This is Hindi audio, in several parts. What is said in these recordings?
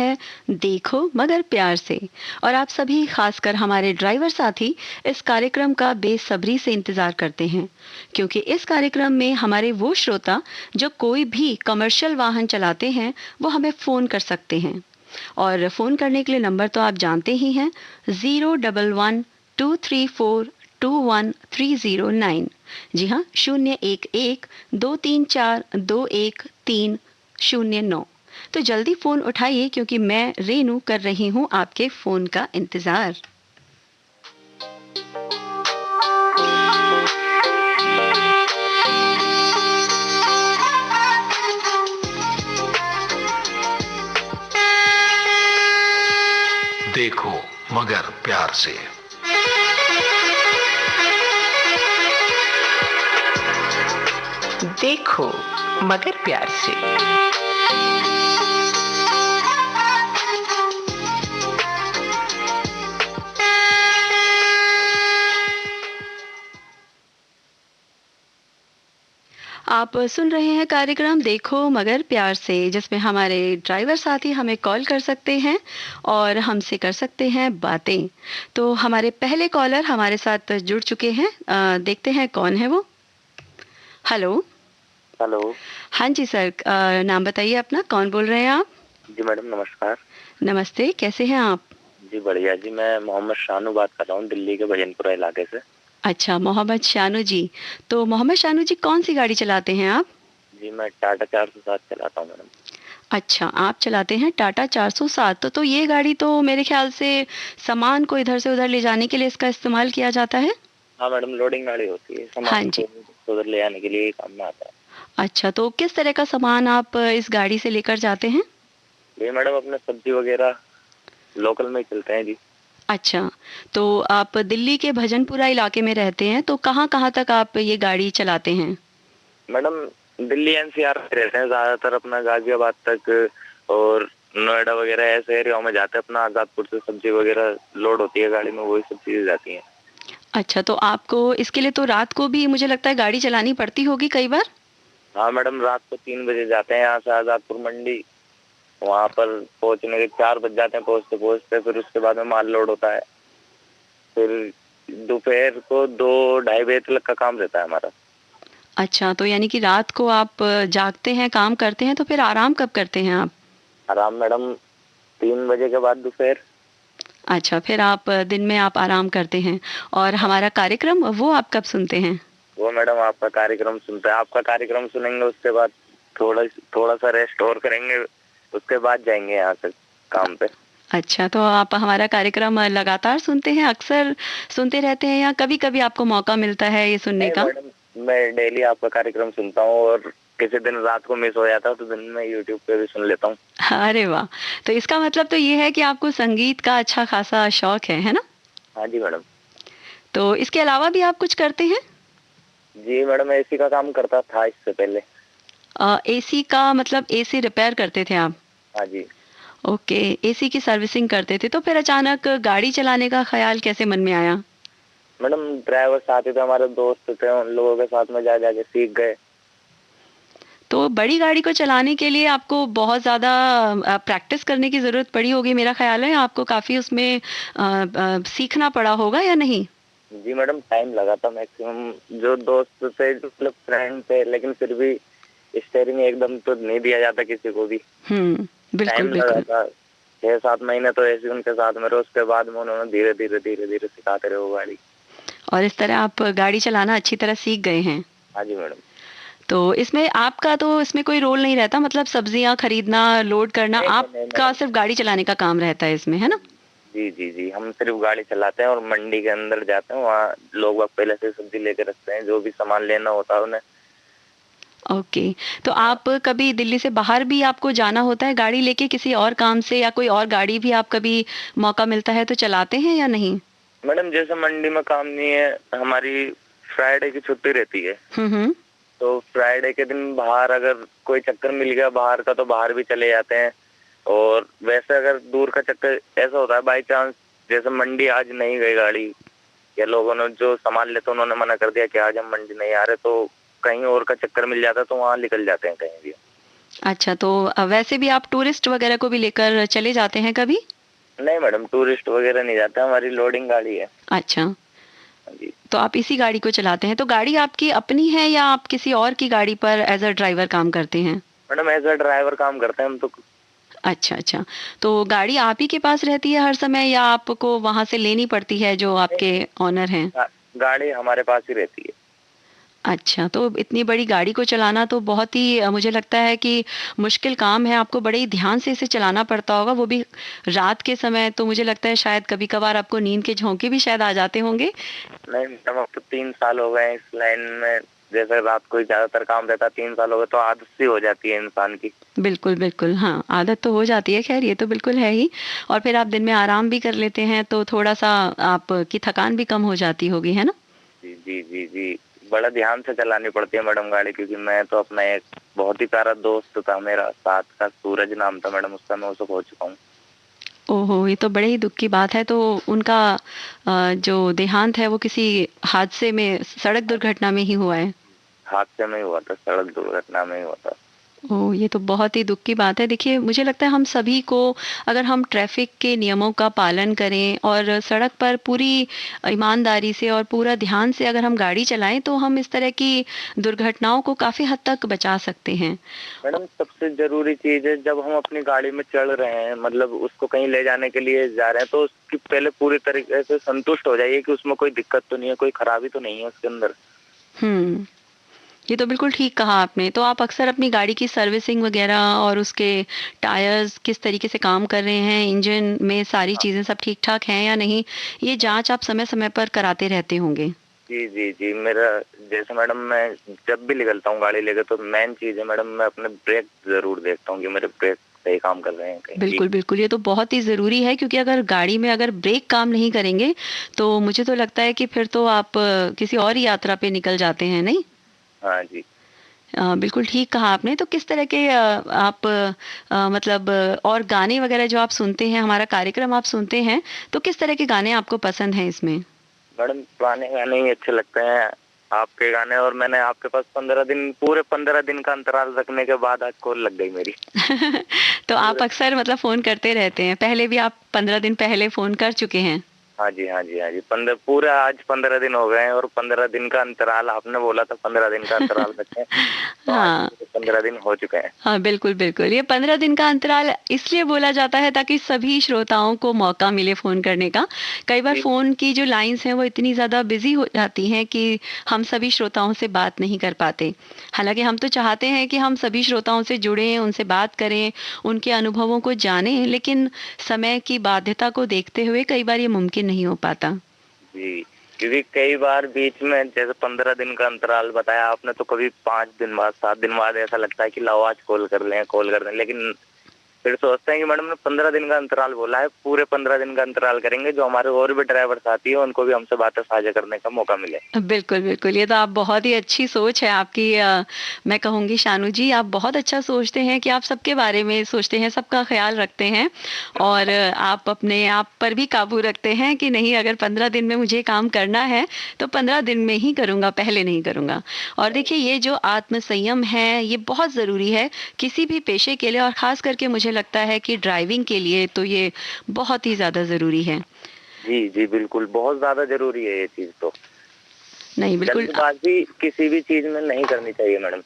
हैं देखो मगर प्यार से। और आप सभी खासकर हमारे ड्राइवर साथी इस कार्यक्रम का बेसब्री से इंतज़ार करते हैं, क्योंकि इस कार्यक्रम में हमारे वो श्रोता जो कोई भी कमर्शियल वाहन चलाते हैं वो हमें फ़ोन कर सकते हैं। और फ़ोन करने के लिए नंबर तो आप जानते ही हैं, 011-234-21309। जी हाँ, 011-234-21309। तो जल्दी फ़ोन उठाइए, क्योंकि मैं रेनू कर रही हूँ आपके फ़ोन का इंतज़ार। देखो मगर प्यार से। देखो मगर प्यार से। आप सुन रहे हैं कार्यक्रम देखो मगर प्यार से, जिसमें हमारे ड्राइवर साथी हमें कॉल कर सकते हैं और हमसे कर सकते हैं बातें। तो हमारे पहले कॉलर हमारे साथ जुड़ चुके हैं। देखते हैं कौन है वो। हेलो। हेलो। हाँ जी सर, नाम बताइए अपना, कौन बोल रहे हैं आप? जी मैडम नमस्कार। नमस्ते, कैसे हैं आप? जी बढ़िया जी, मैं मोहम्मद शानू बात कर रहा हूँ दिल्ली के भजनपुरा इलाके से। अच्छा, मोहम्मद शानू जी। तो मोहम्मद शानू जी, कौन सी गाड़ी चलाते हैं आप? जी मैं टाटा 407 चलाता हूँ मैडम। अच्छा, आप चलाते हैं टाटा 407। तो ये गाड़ी तो मेरे ख्याल से सामान को इधर से उधर ले जाने के लिए इसका इस्तेमाल किया जाता है। हाँ मैडम, लोडिंग गाड़ी होती है, हाँ सामान जी। को उधर ले आने के लिए ही काम में आता है। अच्छा, तो किस तरह का सामान आप इस गाड़ी से लेकर जाते हैं? ये मैडम अपने सब्जी वगैरह लोकल में ही चलते हैं जी। अच्छा, तो आप दिल्ली के भजनपुरा इलाके में रहते हैं, तो कहाँ कहाँ तक आप ये गाड़ी चलाते हैं? मैडम दिल्ली एनसीआर में रहते हैं ज्यादातर, अपना गाजियाबाद तक और नोएडा वगैरह ऐसे एरिया में जाते हैं। अपना आजादपुर से सब्जी वगैरह लोड होती है गाड़ी में, वही सब चीजें जाती हैं। अच्छा, तो आपको इसके लिए तो रात को भी मुझे लगता है गाड़ी चलानी पड़ती होगी कई बार? हाँ मैडम, रात को 3 बजे जाते हैं यहाँ से आजादपुर मंडी। वहाँ पर पहुँचने के 4 बज जाते हैं पहुँचते पहुँचते। फिर उसके बाद में माल लोड होता है। फिर दोपहर को 2-2:30 बजे तक का काम रहता है हमारा। अच्छा, तो यानी कि रात को आप जागते हैं, काम करते हैं, तो फिर आराम कब करते हैं आप? आराम मैडम 3 बजे के बाद दोपहर। अच्छा, फिर आप दिन में आप आराम करते हैं। और हमारा कार्यक्रम वो आप कब सुनते हैं? वो मैडम आपका कार्यक्रम सुनते हैं, आपका कार्यक्रम सुनेंगे, उसके बाद थोड़ा थोड़ा सा रेस्ट और करेंगे, उसके बाद जाएंगे यहाँ से काम पे। अच्छा, तो आप हमारा कार्यक्रम लगातार सुनते हैं, अक्सर सुनते रहते हैं, या कभी-कभी आपको मौका मिलता है ये सुनने नहीं का? मैडम, मैं डेली आपका कार्यक्रम सुनता हूँ और किसी दिन रात को मिस हो जाता है तो दिन में यूट्यूब पे भी सुन लेता हूँ। अरे वाह! तो इसका मतलब तो ये है कि आपको संगीत का अच्छा खासा शौक है ना? हाँ जी मैडम। तो इसके अलावा भी आप कुछ करते हैं? जी मैडम, एसी का काम करता था इससे पहले। एसी का मतलब एसी रिपेयर करते थे आप? हाँ जी ओके, एसी की सर्विसिंग करते थे। तो फिर अचानक गाड़ी चलाने का ख़्याल कैसे मन में आया? मैडम, ड्राइवर साथी थे, हमारे दोस्त थे, उन लोगों के साथ में जा जाके सीख गए। तो बड़ी गाड़ी को चलाने के लिए आपको बहुत ज़्यादा प्रैक्टिस करने की ज़रूरत पड़ी होगी, मेरा ख़्याल है आपको काफ़ी उसमें सीखना पड़ा होगा, या नहीं? जी मैडम, टाइम लगा था मैक्सिमम। जो दोस्त थे, मतलब फ्रेंड थे, लेकिन फिर भी स्टीयरिंग एकदम तो नहीं दिया जाता किसी को भी। बिल्कुल, टाइम लगा बिल्कुल। था, 6-7 महीने तो ऐसे उनके साथ में रहे। उसके बाद में उन्होंने धीरे धीरे धीरे धीरे सिखाते रहे वो गाड़ी। और इस तरह आप गाड़ी चलाना अच्छी तरह सीख गए हैं। हाँ जी मैडम। तो इसमें आपका तो इसमें कोई रोल नहीं रहता, मतलब सब्जियाँ खरीदना, लोड करना, नहीं नहीं नहीं आपका मैडम। सिर्फ गाड़ी चलाने का काम रहता है इसमें, है ना? जी जी जी, हम सिर्फ गाड़ी चलाते हैं और मंडी के अंदर जाते हैं। वहाँ लोग वहाँ पहले से सब्जी लेके रखते हैं, जो भी सामान लेना होता है उन्हें। ओके, तो आप कभी दिल्ली से बाहर भी आपको जाना होता है गाड़ी लेके किसी और काम से, या कोई और गाड़ी भी आप कभी मौका मिलता है तो चलाते हैं या नहीं? मैडम जैसे मंडी में काम नहीं है, हमारी फ्राइडे की छुट्टी रहती है। हुँ। तो फ्राइडे के दिन बाहर अगर कोई चक्कर मिल गया बाहर का तो बाहर भी चले जाते हैं। और वैसे अगर दूर का चक्कर ऐसा होता है बाई चांस, जैसे मंडी आज नहीं गई गाड़ी, या लोगों ने जो सामान लेते उन्होंने मना कर दिया कि आज हम मंडी नहीं आ रहे, तो कहीं और का चक्कर मिल जाता है तो वहाँ निकल जाते हैं कहीं भी। अच्छा, तो वैसे भी आप टूरिस्ट वगैरह को भी लेकर चले जाते हैं कभी? नहीं मैडम, टूरिस्ट वगैरह नहीं जाता, हमारी लोडिंग गाड़ी है। अच्छा, हाँ जी। तो आप इसी गाड़ी को चलाते हैं। तो गाड़ी आपकी अपनी है या आप किसी और की गाड़ी पर एज़ अ ड्राइवर काम करते हैं? मैडम एज अ ड्राइवर काम करते हैं हम तो। अच्छा, अच्छा। तो गाड़ी आप ही के पास रहती है हर समय या आपको वहाँ से लेनी पड़ती है जो आपके नहीं, ओनर हैं? गाड़ी हमारे पास ही रहती है। अच्छा, तो इतनी बड़ी गाड़ी को चलाना तो बहुत ही मुझे लगता है कि मुश्किल काम है। आपको बड़े ही ध्यान से इसे चलाना पड़ता होगा, वो भी रात के समय। तो मुझे लगता है शायद कभी-कभार आपको नींद के झोंके भी शायद आ जाते होंगे? नहीं मैडम, अब तो 3 साल हो गए हैं इस लाइन में। जैसे रात को ही ज्यादातर काम रहता है, 3 साल हो गए तो आदत सी हो जाती है इंसान की। बिल्कुल, बिल्कुल। हाँ, आदत तो हो जाती है, ख़ैर ये तो बिल्कुल है ही। और फिर आप दिन में आराम भी कर लेते हैं तो थोड़ा-सा आपकी थकान भी कम हो जाती होगी, है ना? जी जी जी जी। बड़ा ध्यान से चलानी पड़ती है मैडम गाड़ी, क्योंकि मैं तो अपना एक बहुत ही प्यारा दोस्त था मेरा साथ का, सूरज नाम था मैडम, उसका मैं उसको खो चुका हूँ। ओहो! ये तो बड़े ही दुःख की बात है। तो उनका जो देहांत है वो किसी हादसे में, सड़क दुर्घटना में ही हुआ है? हादसे में ही हुआ था, सड़क दुर्घटना में ही हुआ था। ओह! ये तो बहुत ही दुःख की बात है। देखिए, मुझे लगता है हम सभी को, अगर हम ट्रैफ़िक के नियमों का पालन करें और सड़क पर पूरी ईमानदारी से और पूरा ध्यान से अगर हम गाड़ी चलाएँ, तो हम इस तरह की दुर्घटनाओं को काफ़ी हद तक बचा सकते हैं। मैडम सबसे जरूरी चीज है, जब हम अपनी गाड़ी में चढ़ रहे हैं, मतलब उसको कहीं ले जाने के लिए जा रहे हैं, तो उसकी पहले पूरी तरीके से संतुष्ट हो जाइए कि उसमें कोई दिक्कत तो नहीं है, कोई खराबी तो नहीं है उसके अंदर। हुँ। ये तो बिल्कुल ठीक कहा आपने। तो आप अक्सर अपनी गाड़ी की सर्विसिंग वग़ैरह और उसके टायर्स किस तरीके से काम कर रहे हैं, इंजन में सारी चीज़ें सब ठीक-ठाक हैं या नहीं, ये जाँच आप समय-समय पर कराते रहते होंगे? जी जी जी। मेरा जैसे मैडम, मैं जब भी निकलता हूँ गाड़ी लेकर, तो मेन चीज है मैडम, मैं अपने ब्रेक जरूर देखता हूँ कि मेरे ब्रेक सही काम कर रहे हैं कहीं लीक। बिल्कुल, बिल्कुल, ये तो बहुत ही ज़रूरी है क्योंकि अगर गाड़ी में अगर ब्रेक काम नहीं करेंगे, तो मुझे तो लगता है कि फिर तो आप किसी और ही यात्रा पे निकल जाते हैं, नहीं? हाँ जी। बिल्कुल ठीक कहा आपने। तो किस तरह के आप मतलब और गाने वग़ैरह जो आप सुनते हैं, हमारा कार्यक्रम आप सुनते हैं, तो किस तरह के गाने आपको पसंद हैं इसमें? मैडम पुराने गाने ही अच्छे लगते हैं, आपके गाने। और मैंने आपके पास 15 दिन, पूरे 15 दिन का अंतराल रखने के बाद आज कॉल लग गई मेरी। तो आप पूरे। अक्सर मतलब फ़ोन करते रहते हैं। पहले भी आप 15 दिन पहले फ़ोन कर चुके हैं। हाँ जी हाँ जी हाँ जी। 15 पूरा आज 15 दिन हो गए हैं, और 15 दिन का अंतराल आपने बोला था, 15 दिन का अंतराल रखें, तो आज हाँ। पूरे 15 दिन हो चुके हैं। हाँ, बिल्कुल, बिल्कुल। ये 15 दिन का अंतराल इसलिए बोला जाता है ताकि सभी श्रोताओं को मौका मिले फ़ोन करने का। कई बार जी फ़ोन की जो लाइन्स हैं वो इतनी ज़्यादा बिज़ी हो जाती हैं कि हम सभी श्रोताओं से बात नहीं कर पाते। हालाँकि हम तो चाहते हैं कि हम सभी श्रोताओं से जुड़ें, उनसे बात करें, उनके अनुभवों को जानें, लेकिन समय की बाध्यता को देखते हुए कई बार ये मुमकिन नहीं हो पाता। जी। क्योंकि कई बार बीच में, जैसे 15 दिन का अंतराल बताया आपने, तो कभी 5 दिन बाद, 7 दिन बाद ऐसा लगता है कि लाओ आज कॉल कर लें, लेकिन फिर सोचते हैं कि मैडम ने 15 दिन का अंतराल बोला है, पूरे 15 दिन का अंतराल करेंगे, जो हमारे और भी ड्राइवर साथी है उनको भी हमसे बातें साझा करने का मौका मिले। बिल्कुल, बिल्कुल। ये तो आप बहुत ही अच्छी सोच है आपकी। मैं कहूँगी शानू जी, आप बहुत अच्छा सोचते हैं कि आप सबके बारे में सोचते हैं, सबका ख़्याल रखते हैं और आप अपने आप पर भी काबू रखते हैं कि नहीं, अगर 15 दिन में मुझे काम करना है, तो 15 दिन में ही करूँगा, पहले नहीं करूँगा। और देखिए ये जो आत्म-संयम है, ये बहुत ज़रूरी है किसी भी पेशे के लिए और ख़ास करके मुझे लगता है कि ड्राइविंग के लिए तो ये बहुत ही ज़्यादा ज़रूरी है। जी जी बिल्कुल, बहुत ज्यादा जरूरी है ये चीज तो। नहीं, बिल्कुल जल्दबाजी किसी भी चीज में नहीं करनी चाहिए मैडम।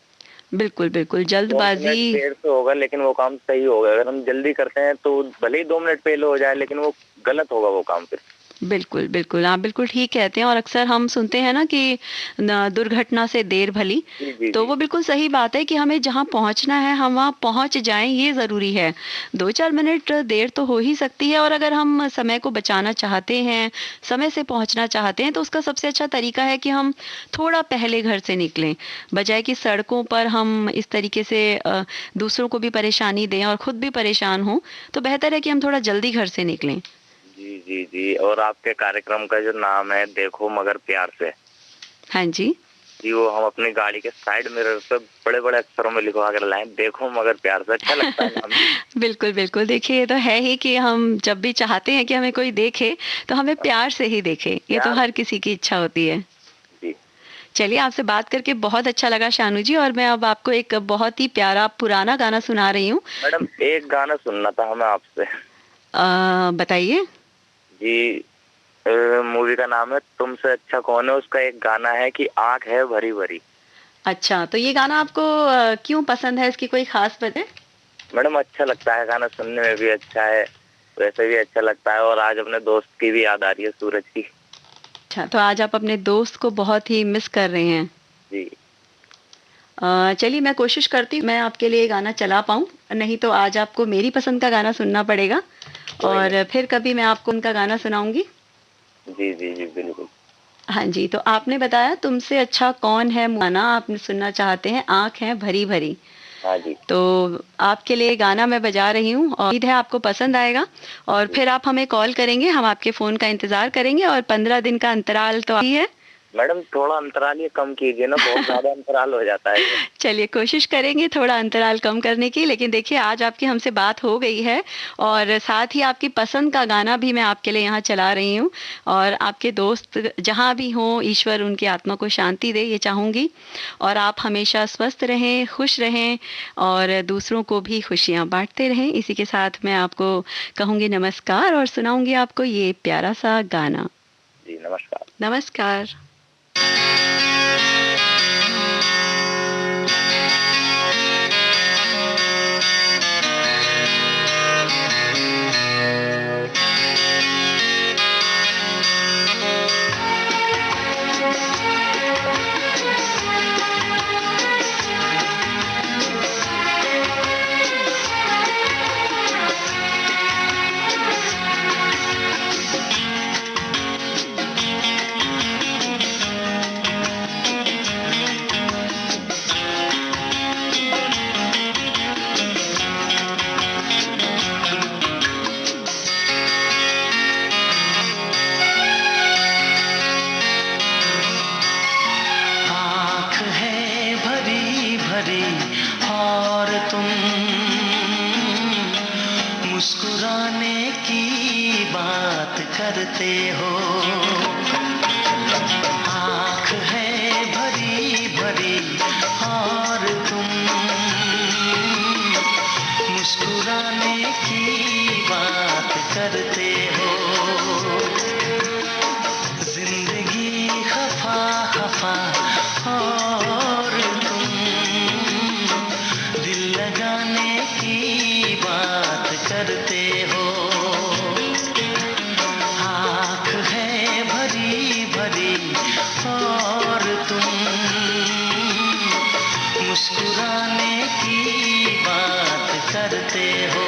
बिल्कुल, बिल्कुल, 2 मिनट जल्दबाज़ी। देर से होगा, लेकिन वो काम सही होगा। अगर हम जल्दी करते हैं तो भले ही 2 मिनट पहले हो जाए, लेकिन वो गलत होगा वो काम फिर। बिल्कुल, बिल्कुल, आप बिल्कुल ठीक कहते हैं और अक्सर हम सुनते हैं ना कि न दुर्घटना से देर भली, जी जी तो जी। वो बिल्कुल सही बात है कि हमें जहाँ पहुँचना है, हम वहाँ पहुँच जाएँ, ये ज़रूरी है। 2-4 मिनट देर तो हो ही सकती है और अगर हम समय को बचाना चाहते हैं, समय से पहुँचना चाहते हैं, तो उसका सबसे अच्छा तरीका है कि हम थोड़ा पहले घर से निकलें। बजाए कि सड़कों पर हम इस तरीके से दूसरों को भी परेशानी दें और खुद भी परेशान हों, तो बेहतर है कि हम थोड़ा जल्दी घर से निकलें। जी जी जी। और आपके कार्यक्रम का जो नाम है, देखो मगर प्यार से, हाँ जी। जी वो हम अपनी गाड़ी के साइड मिरर पे बड़े बड़े अक्षरों में लिखवा कर लाएं, देखो मगर प्यार से। अच्छा लगता है नाम भी। बिल्कुल, बिल्कुल। देखिए, ये तो है ही कि हम जब भी चाहते हैं कि हमें कोई देखे, तो हमें प्यार से ही देखे। ये तो प्यार। हर किसी की इच्छा होती है। जी। चलिए, आपसे बात करके बहुत अच्छा लगा शानू जी, और मैं अब आपको एक बहुत ही प्यारा पुराना गाना सुना रही हूँ। मैडम एक गाना सुनना था हमें आपसे। बताइए। जी, मूवी का नाम है तुमसे अच्छा कौन है, उसका एक गाना है कि आंख है भरी भरी। अच्छा, तो ये गाना आपको क्यों पसंद है? इसकी कोई खास वजह? मैडम अच्छा लगता है गाना, सुनने में भी अच्छा है, वैसे भी अच्छा लगता है, और आज अपने दोस्त की भी याद आ रही है, सूरज की। अच्छा, तो आज आप अपने दोस्त को बहुत ही मिस कर रहे हैं। जी चलिए, मैं कोशिश करती हूँ मैं आपके लिए गाना चला पाऊँ, नहीं तो आज आपको मेरी पसंद का गाना सुनना पड़ेगा, कोई नहीं। और फिर कभी मैं आपको उनका गाना सुनाऊंगी। जी जी जी बिल्कुल। हाँ जी, तो आपने बताया तुमसे अच्छा कौन है गाना आपने सुनना चाहते हैं, आँख है भरी भरी। हाँ जी तो आपके लिए गाना मैं बजा रही हूँ और उम्मीद है आपको पसंद आएगा, और जी। फिर आप हमें कॉल करेंगे, हम आपके फ़ोन का इंतज़ार करेंगे, और 15 दिन का अंतराल तो ही है। मैडम थोड़ा अंतराल ये कम कीजिए ना, बहुत ज्यादा अंतराल हो जाता है ये। चलिए, कोशिश करेंगे थोड़ा अंतराल कम करने की, लेकिन देखिए आज आपकी हमसे बात हो गई है, और साथ ही आपकी पसंद का गाना भी मैं आपके लिए यहाँ चला रही हूँ, और आपके दोस्त जहाँ भी हों, ईश्वर उनकी आत्मा को शांति दे, ये चाहूँगी, और आप हमेशा स्वस्थ रहें, खुश रहें, और दूसरों को भी खुशियाँ बांटते रहें। इसी के साथ मैं आपको कहूँगी नमस्कार, और सुनाऊँगी आपको ये प्यारा सा गाना। जी नमस्कार। नमस्कार। आँख है भरी भरी और तुम मुस्कुराने की बात करते हो। आँख है भरी भरी और तुम मुस्कुराने की बात करते हो। जिंदगी खफा खफा और तुम दिल लगाने की बात करते हो। आँख है भरी भरी और तुम मुस्कुराने की बात करते हो।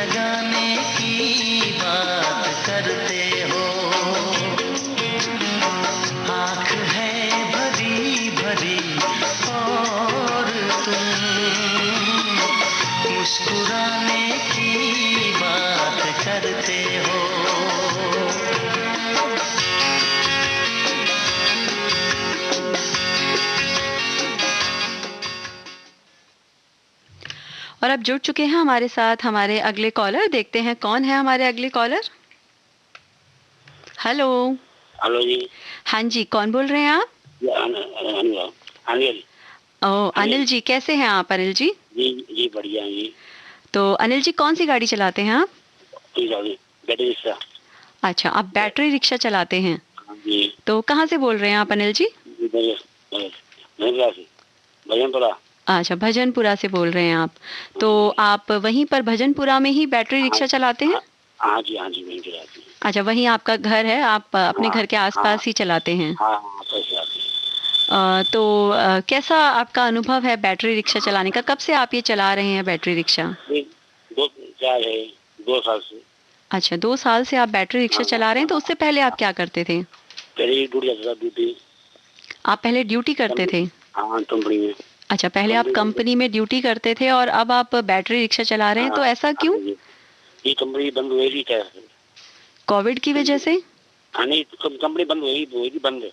लगाने की बात करते हो। आँख है भरी भरी और तुम मुस्कुराने की बात करते हो। और अब जुड़ चुके हैं हमारे साथ हमारे अगले कॉलर। देखते हैं कौन है हमारे अगले कॉलर। हेलो। हेलो जी। हाँ जी, कौन बोल रहे हैं आप? अनिल। ओ अनिल जी, कैसे हैं आप अनिल जी? जी जी बढ़िया हैं जी। तो अनिल जी कौन सी गाड़ी चलाते हैं आप? Battery rickshaw. अच्छा, आप बैटरी रिक्शा चलाते हैं। हाँ जी। तो कहाँ से बोल रहे हैं आप अनिल जी? भजनपुरा से। भजनपुरा। अच्छा, भजनपुरा से बोल रहे हैं आप। तो आप वहीं पर भजनपुरा में ही बैटरी रिक्शा चलाते हैं? हाँ जी, हाँ जी, वहीं चलाते हैं। अच्छा, वहीं आपका घर है, आप अपने घर के आसपास ही चलाते हैं? हाँ हाँ, चलाते हैं। तो कैसा आपका अनुभव है बैटरी रिक्शा चलाने का? कब से आप ये चला रहे हैं बैटरी रिक्शा? दो चार है, 2 साल से। अच्छा, 2 साल से आप बैटरी रिक्शा चला रहे हैं। तो उससे पहले आप क्या करते थे? पहले ड्यूटी जाता था, ड्यूटी। आप पहले ड्यूटी करते थे? हाँ, कंपनी में। अच्छा, पहले आप कंपनी में ड्यूटी करते थे और अब आप बैटरी रिक्शा चला रहे हैं, तो ऐसा क्यों? ये कंपनी बंद हुई थी कोविड की वजह से? हाँ, नहीं, कंपनी बंद हुई थी बंद।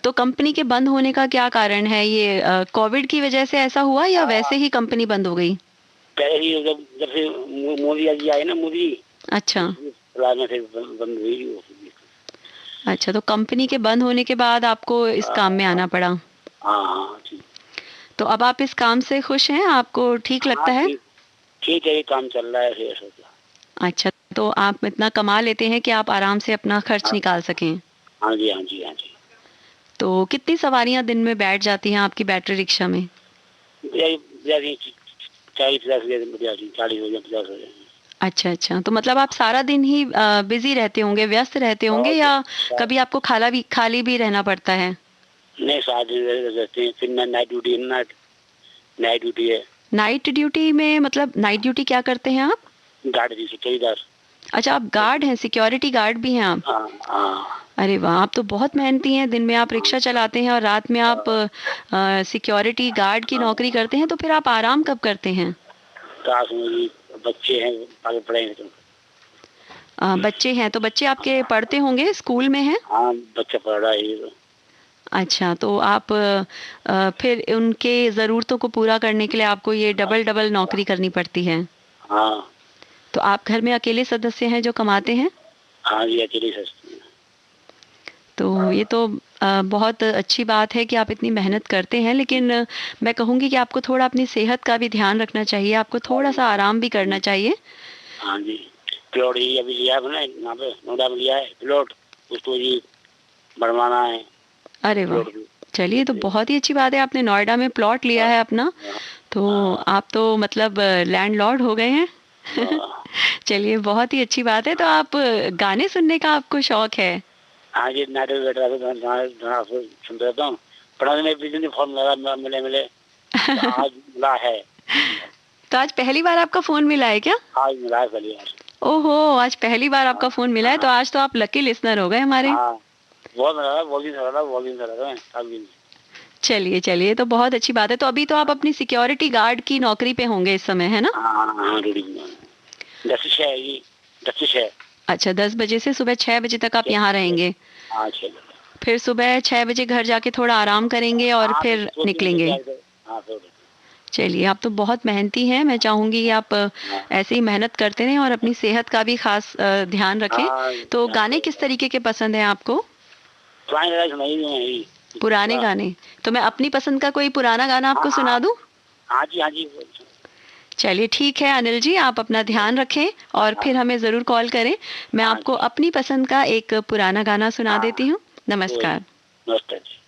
तो कंपनी के बंद होने का क्या कारण है? ये कोविड की वजह से ऐसा हुआ या वैसे ही कंपनी बंद हो गई? पहले ही जब से मोदी जी आए ना, मोदी। अच्छा। से बंद हुई। अच्छा, तो कंपनी के बंद होने के बाद आपको इस काम में आना पड़ा। हाँ। तो अब आप इस काम से खुश हैं? आपको ठीक लगता है? ठीक है, ये काम चल रहा है। अच्छा, तो आप इतना कमा लेते हैं कि आप आराम से अपना खर्च निकाल सकें? हाँ जी, हाँ जी, हाँ जी। तो कितनी सवारियां दिन में बैठ जाती हैं आपकी बैटरी रिक्शा में? 40-50 हो जाए। अच्छा, तो मतलब आप सारा दिन ही बिजी रहते होंगे, व्यस्त रहते होंगे, या कभी आपको खाली भी रहना पड़ता है? नहीं, 7 दिन रहते हैं। फिर नाइट ड्यूटी है। नाइट ड्यूटी है। नाइट ड्यूटी में मतलब नाइट ड्यूटी क्या करते हैं आप? गार्ड थी, सिक्योरिटी। अच्छा, आप गार्ड हैं, सिक्योरिटी गार्ड भी हैं आप? हाँ। अरे वाह, आप तो बहुत मेहनती हैं। दिन में आप रिक्शा चलाते हैं और रात में आप सिक्योरिटी गार्ड की नौकरी करते हैं, तो फिर आप आराम कब करते हैं? बच्चे हैं, आगे पढ़ेंगे तो। बच्चे हैं, तो बच्चे आपके पढ़ते होंगे, स्कूल में हैं? हाँ, बच्चा पढ़ रहा है। अच्छा, तो आप फिर उनके ज़रूरतों को पूरा करने के लिए आपको ये डबल नौकरी करनी पड़ती है। हाँ। तो आप घर में अकेले सदस्य हैं जो कमाते हैं? हाँ जी, अकेले सदस्य हैं। तो ये तो बहुत अच्छी बात है कि आप इतनी मेहनत करते हैं, लेकिन मैं कहूँगी कि आपको थोड़ा अपनी सेहत का भी ध्यान रखना चाहिए, आपको थोड़ा-सा आराम भी करना चाहिए। हाँ जी, प्लॉट ही अभी लिया है ना, यहाँ पे नोएडा में लिया है प्लॉट, उसको जी बनवाना है। अरे वाह! चलिए, तो बहुत ही अच्छी बात है, आपने नोएडा में प्लॉट लिया है अपना, तो आप तो मतलब लैंडलॉर्ड हो गए हैं। चलिए, बहुत ही अच्छी बात है। तो आप गाने सुनने का आपको शौक है? हाँ जी, नाटक बैठ रहा था, सुनता रहता हूँ। पढ़ाने में भी फॉर्म लगा, मिले आज मिला है। तो आज पहली बार आपका फ़ोन मिला है क्या? आज मिला है पहली बार। ओहो! आज पहली बार आपका फ़ोन मिला है, तो आज तो आप लकी लिसनर हो गए हमारे। हाँ, बहुत मिला था, वॉल्यूम। चलिए, तो बहुत अच्छी बात है। तो अभी तो आप अपनी सिक्योरिटी गार्ड की नौकरी पे होंगे इस समय, है ना? हाँ, 10 से 6 जी, 10 से 6। अच्छा, 10 बजे से सुबह 6 बजे तक आप यहाँ रहेंगे। हाँ, 6। फिर सुबह 6 बजे घर जाके थोड़ा आराम करेंगे और फिर निकलेंगे। चलिए, आप तो बहुत मेहनती हैं। मैं चाहूँगी कि आप ऐसे ही मेहनत करते रहें और अपनी सेहत का भी ख़ास ध्यान रखें। तो गाने किस तरीके के पसंद हैं आपको? पुराने गाने? तो मैं अपनी पसंद का कोई पुराना गाना आपको सुना दूँ? हाँ जी। चलिए, ठीक है अनिल जी, आप अपना ध्यान रखें और फिर हमें ज़रूर कॉल करें। मैं आपको अपनी पसंद का एक पुराना गाना सुना देती हूँ। नमस्कार। नमस्कार जी।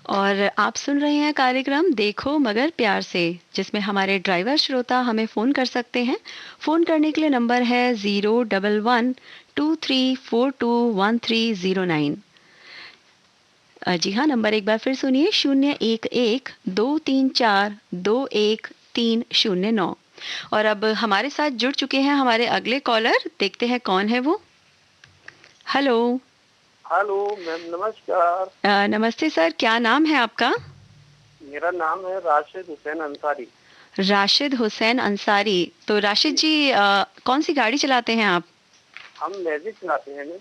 और आप सुन रहे हैं कार्यक्रम देखो मगर प्यार से, जिसमें हमारे ड्राइवर श्रोता हमें फ़ोन कर सकते हैं। फ़ोन करने के लिए नंबर है 011-2342-1309। जी हाँ, नंबर एक बार फिर सुनिए, 011-234-21309। और अब हमारे साथ जुड़ चुके हैं हमारे अगले कॉलर, देखते हैं कौन है वो। हेलो। हेलो मैम, नमस्कार। नमस्ते सर, क्या नाम है आपका? मेरा नाम है राशिद हुसैन अंसारी। राशिद हुसैन अंसारी। तो राशिद जी, कौन सी गाड़ी चलाते हैं आप? हम मैजिक चलाते हैं मैम।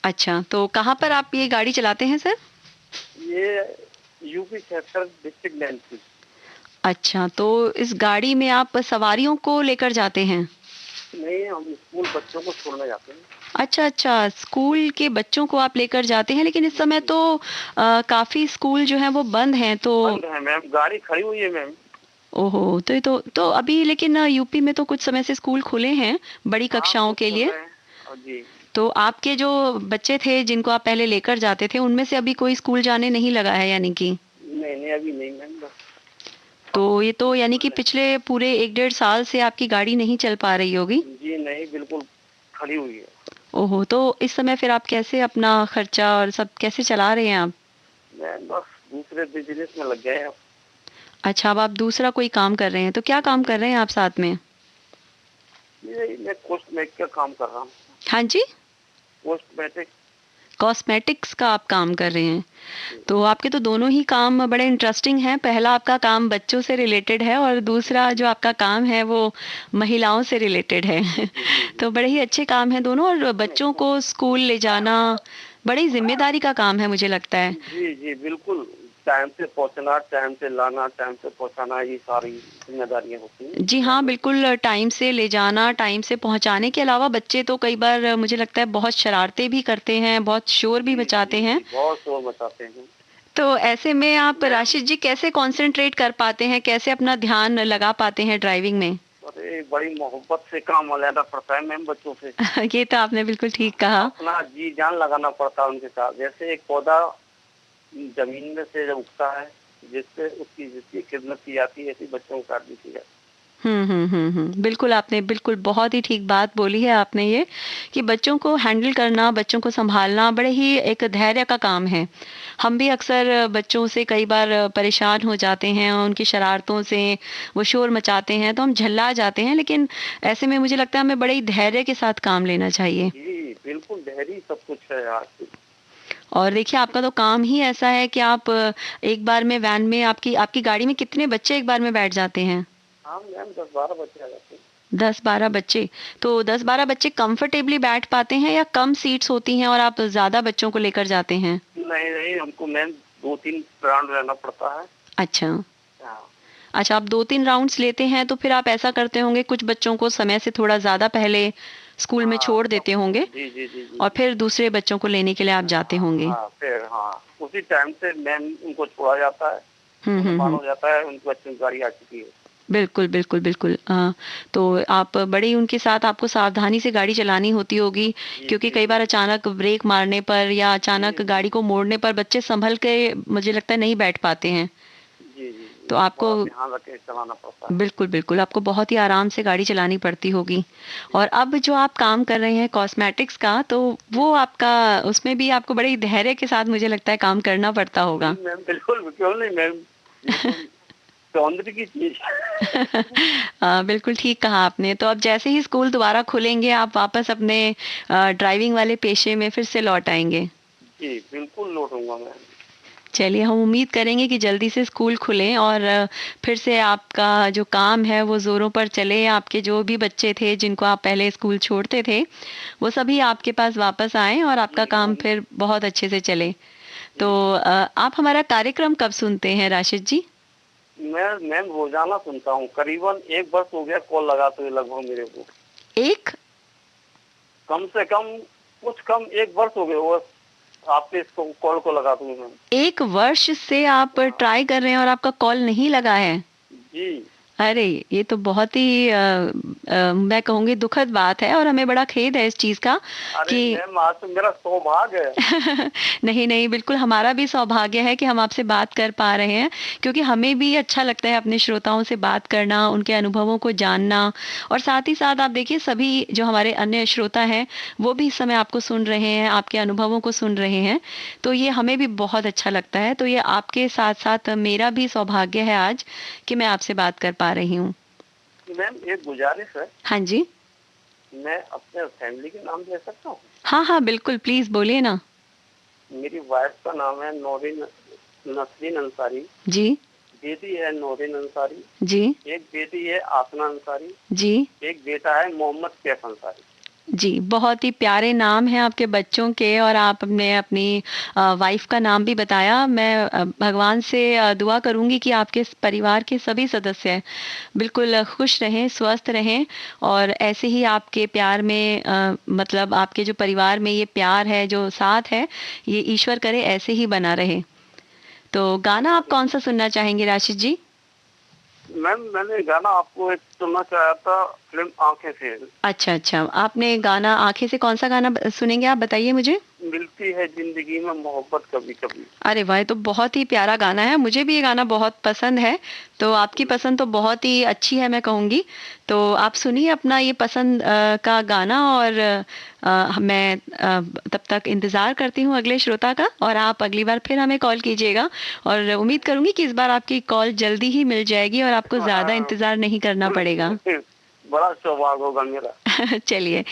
अच्छा, तो कहाँ पर आप ये गाड़ी चलाते हैं सर? ये यूपी सेक्टर डिस्ट्रिक्ट लाइन की। अच्छा, तो इस गाड़ी में आप सवारियों को लेकर जाते हैं? नहीं, हम स्कूल बच्चों को छोड़ने जाते हैं। अच्छा अच्छा, स्कूल के बच्चों को आप लेकर जाते हैं, लेकिन इस समय तो काफी स्कूल जो हैं वो बंद हैं, तो बंद है मैम, गाड़ी खड़ी हुई है मैम। ओहो, तो ये तो अभी लेकिन यूपी में तो कुछ समय से स्कूल खुले हैं बड़ी कक्षाओं के लिए। जी। तो आपके जो बच्चे थे जिनको आप पहले लेकर जाते थे, उनमें से अभी कोई स्कूल जाने नहीं लगा है यानी कि? नहीं अभी नहीं मैम। तो ये तो यानी कि पिछले पूरे 1-1.5 साल से आपकी गाड़ी नहीं चल पा रही होगी? जी नहीं, बिल्कुल खड़ी हुई है। ओहो, तो इस समय फिर आप कैसे अपना खर्चा और सब कैसे चला रहे हैं आप? मैं बस दूसरे बिजनेस में लग गए हैं। अच्छा, अब आप दूसरा कोई काम कर रहे हैं, तो क्या काम कर रहे हैं आप साथ में? मैं कॉस्मेटिक का काम कर रहा हूँ। हाँ जी, कॉस्मेटिक्स का आप काम कर रहे हैं। तो आपके तो दोनों ही काम बड़े इंटरेस्टिंग हैं। पहला आपका काम बच्चों से रिलेटेड है और दूसरा जो आपका काम है वो महिलाओं से रिलेटेड है। तो बड़े ही अच्छे काम हैं दोनों, और बच्चों को स्कूल ले जाना बड़ी जिम्मेदारी का काम है मुझे लगता है। जी बिल्कुल, टाइम से पहुंचना, टाइम से लाना, टाइम से पहुंचाना, ये सारी जिम्मेदारियां होती हैं। जी हाँ, बिल्कुल, टाइम से ले जाना, टाइम से पहुंचाने के अलावा बच्चे तो कई बार मुझे लगता है बहुत शरारतें भी करते हैं, बहुत शोर भी मचाते हैं। बहुत शोर मचाते हैं। तो ऐसे में आप राशिद जी कैसे कंसंट्रेट कर पाते हैं, कैसे अपना ध्यान लगा पाते हैं ड्राइविंग में? अरे बड़ी मोहब्बत से काम लेना पड़ता है मैम बच्चों से। ये तो आपने बिल्कुल ठीक कहा। अपना जी जान लगाना पड़ता है उनके साथ। जैसे एक पौधा जमीन में से जब उगता है, जिससे उसकी जितनी खिदमत की जाती है, ऐसी बच्चों को साथ दी जाती है। बिल्कुल, आपने बिल्कुल बहुत ही ठीक बात बोली है आपने, ये कि बच्चों को हैंडल करना, बच्चों को संभालना बड़े ही एक धैर्य का काम है। हम भी अक्सर बच्चों से कई बार परेशान हो जाते हैं, उनकी शरारतों से, वो शोर मचाते हैं तो हम झल्ला जाते हैं, लेकिन ऐसे में मुझे लगता है हमें बड़े ही धैर्य के साथ काम लेना चाहिए। जी बिल्कुल, धैर्य सब कुछ है आज। और देखिए, आपका तो काम ही ऐसा है कि आप एक बार में वैन में, आपकी गाड़ी में कितने बच्चे एक बार में बैठ जाते हैं? हाँ मैम, 10-12 बच्चे आ जाते हैं। 10-12 बच्चे? तो 10-12 बच्चे कंफर्टेबली बैठ पाते हैं या कम सीट्स होती हैं और आप ज्यादा बच्चों को लेकर जाते हैं? नहीं, हमको मैम 2-3 राउंड लेना पड़ता है। अच्छा हाँ। अच्छा, आप 2-3 राउंड्स लेते हैं तो फिर आप ऐसा करते होंगे, कुछ बच्चों को समय से थोड़ा ज्यादा पहले स्कूल में छोड़ देते होंगे। जी। और फिर दूसरे बच्चों को लेने के लिए आप जाते होंगे। फिर उसी टाइम से मैम उनको छोड़ा जाता है। हो जाता है उनके बच्चों की गाड़ी आ चुकी है। बिल्कुल। तो आप बड़े उनके साथ आपको सावधानी से गाड़ी चलानी होती होगी, क्योंकि कई बार अचानक ब्रेक मारने पर या अचानक गाड़ी को मोड़ने पर बच्चे संभल के मुझे लगता है नहीं बैठ पाते हैं। जी तो आपको बड़ा ध्यान रख के चलाना पड़ता है। बिल्कुल बिल्कुल आपको बहुत ही आराम से गाड़ी चलानी पड़ती होगी। और अब जो आप काम कर रहे हैं कॉस्मेटिक्स का, तो वो आपका उसमें भी आपको बड़े धैर्य के साथ मुझे लगता है काम करना पड़ता होगा। मैम बिल्कुल, क्यों नहीं मैम, ये तो सौंदर्य की चीज है। बिल्कुल ठीक कहा आपने। तो अब जैसे ही स्कूल दोबारा खुलेंगे आप वापस अपने ड्राइविंग वाले पेशे में फिर से लौट आएंगे। जी बिल्कुल लौटूंगा मैम। चलिए, हम उम्मीद करेंगे कि जल्दी से स्कूल खुलें और फिर से आपका जो काम है वो ज़ोरों पर चले। आपके जो भी बच्चे थे जिनको आप पहले स्कूल छोड़ते थे, वो सभी आपके पास वापस आएँ और आपका काम फिर बहुत अच्छे से चले। तो आप हमारा कार्यक्रम कब सुनते हैं राशिद जी? मैं मैम रोजाना सुनता हूँ, करीबन 1 वर्ष हो गया कॉल लगाते हुए लगभग मेरे को। एक कम से कम, कुछ कम 1 वर्ष हो गए वो आपके इसको कॉल को लगाते हुए मैम। 1 वर्ष से आप ट्राई कर रहे हैं और आपका कॉल नहीं लगा है? जी अरे! ये तो बहुत ही मैं कहूँगी दुखद बात है और हमें बड़ा खेद है इस चीज़ का अरे कि मैम आज तो मेरा सौभाग्य है। नहीं, नहीं, बिल्कुल हमारा भी सौभाग्य है कि हम आपसे बात कर पा रहे हैं, क्योंकि हमें भी अच्छा लगता है अपने श्रोताओं से बात करना, उनके अनुभवों को जानना। और साथ ही साथ आप देखिए सभी जो हमारे अन्य श्रोता हैं, वो भी इस समय आपको सुन रहे हैं, आपके अनुभवों को सुन रहे हैं। तो ये हमें भी बहुत अच्छा लगता है। तो ये आपके साथ-साथ मेरा भी सौभाग्य है आज कि मैं आपसे बात कर पा रही हूँ। मैम एक गुजारिश है, हाँ जी। मैं अपने फैमिली के नाम दे सकता हूँ? हाँ, हाँ, बिल्कुल प्लीज़ बोलिए ना। मेरी वाइफ का नाम है नौरीन नसरीन अंसारी, जी, बेटी है नौरीन अंसारी, जी, एक बेटी है आसना अंसारी, जी। एक बेटा है मोहम्मद कैफ अंसारी। जी, बहुत ही प्यारे नाम हैं आपके बच्चों के और आपने अपनी वाइफ़ का नाम भी बताया। मैं भगवान से दुआ करूँगी कि आपके परिवार के सभी सदस्य बिल्कुल खुश रहें, स्वस्थ रहें और ऐसे ही आपके प्यार में मतलब आपके जो परिवार में ये प्यार है, जो साथ है, ये ईश्वर करे ऐसे ही बना रहे। तो गाना आप कौन-सा सुनना चाहेंगे राशिद जी? मैम मैंने गाना आपको एक सुनना चाहा था, फिल्म आंखें से। अच्छा, अच्छा। आपने गाना आँखें से कौन-सा गाना सुनेंगे आप बताइए मुझे? मिलती है जिंदगी में मोहब्बत कभी कभी। अरे वाह! ये तो बहुत ही प्यारा गाना है। मुझे भी ये गाना बहुत पसंद है। तो आपकी पसंद तो बहुत ही अच्छी है मैं कहूँगी। तो आप सुनिए अपना ये पसंद का गाना और मैं तब तक इंतज़ार करती हूँ अगले श्रोता का और आप अगली बार फिर हमें कॉल कीजिएगा और उम्मीद करूँगी कि इस बार आपकी कॉल जल्दी ही मिल जाएगी और आपको ज़्यादा इंतज़ार नहीं करना पड़ेगा। बड़ा सौभाग्य होगा मेरा। चलिए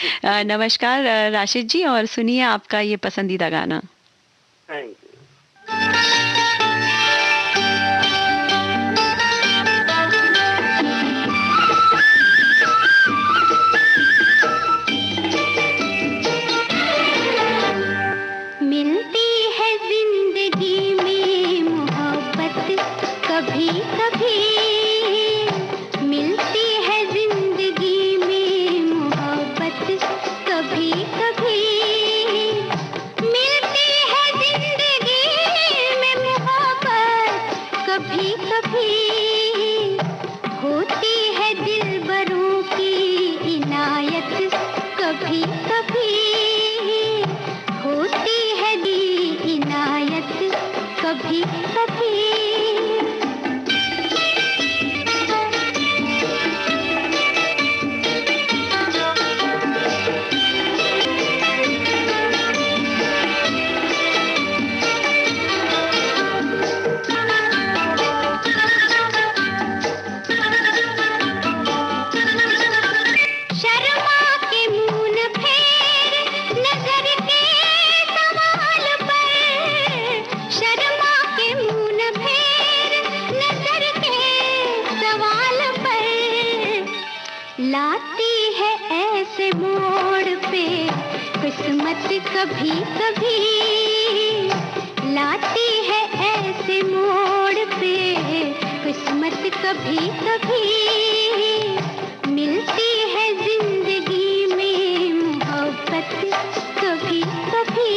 नमस्कार राशिद जी और सुनिए आपका ये पसंदीदा गाना। Thank you. मिलती है जिंदगी में मोहब्बत कभी कभी, मिलती है जिंदगी में मोहब्बत कभी कभी, मिलती है जिंदगी में मोहब्बत कभी कभी, होती है दिलबरों की इनायत कभी कभी, होती है दी इनायत कभी कभी। शर्मा के मुंह न फेर नजर के सवाल पर, शर्मा के मुंह न फेर नजर के सवाल पर, लाती है ऐसे मोड़ पे किस्मत कभी कभी, लाती है ऐसे मोड़ पे किस्मत कभी कभी, मिलती है जिंदगी में मोहब्बत कभी कभी।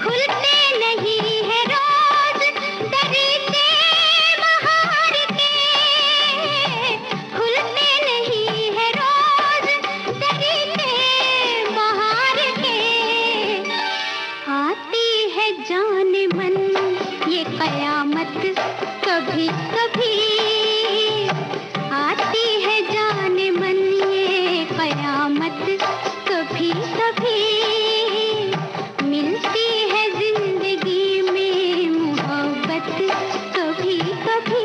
खुलते नहीं है जाने मन ये कयामत कभी कभी, आती है जाने मन ये कयामत कभी कभी, मिलती है जिंदगी में मोहब्बत कभी कभी।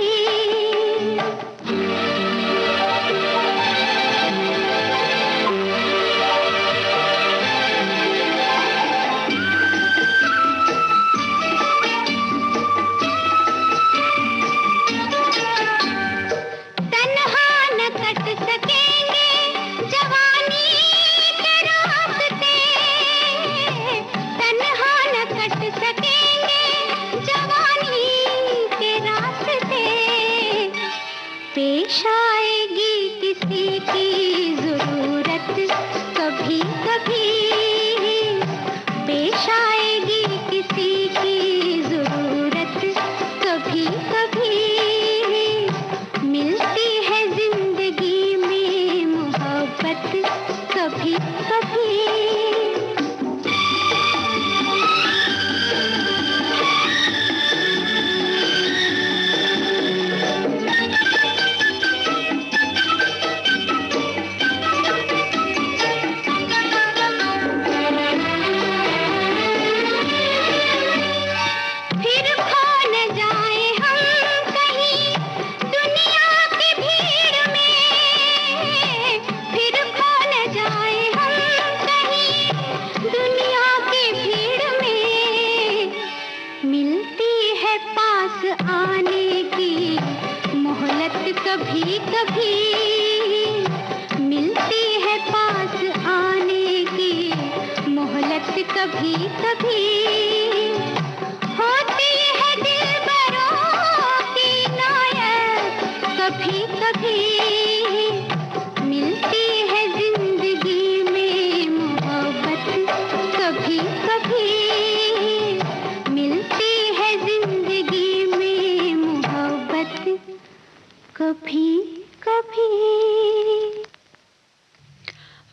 पेश आएगी किसी की जरूरत कभी कभी, पेश आएगी किसी की जरूरत कभी कभी, मिलती है जिंदगी में मोहब्बत कभी कभी। कभी कभी मिलती है पास आने की मोहलत कभी कभी, होती है दिलबरों की नायक कभी कभी, मिलती है जिंदगी में मोहब्बत कभी कभी, मिलती है जिंदगी में मोहब्बत कभी कभी।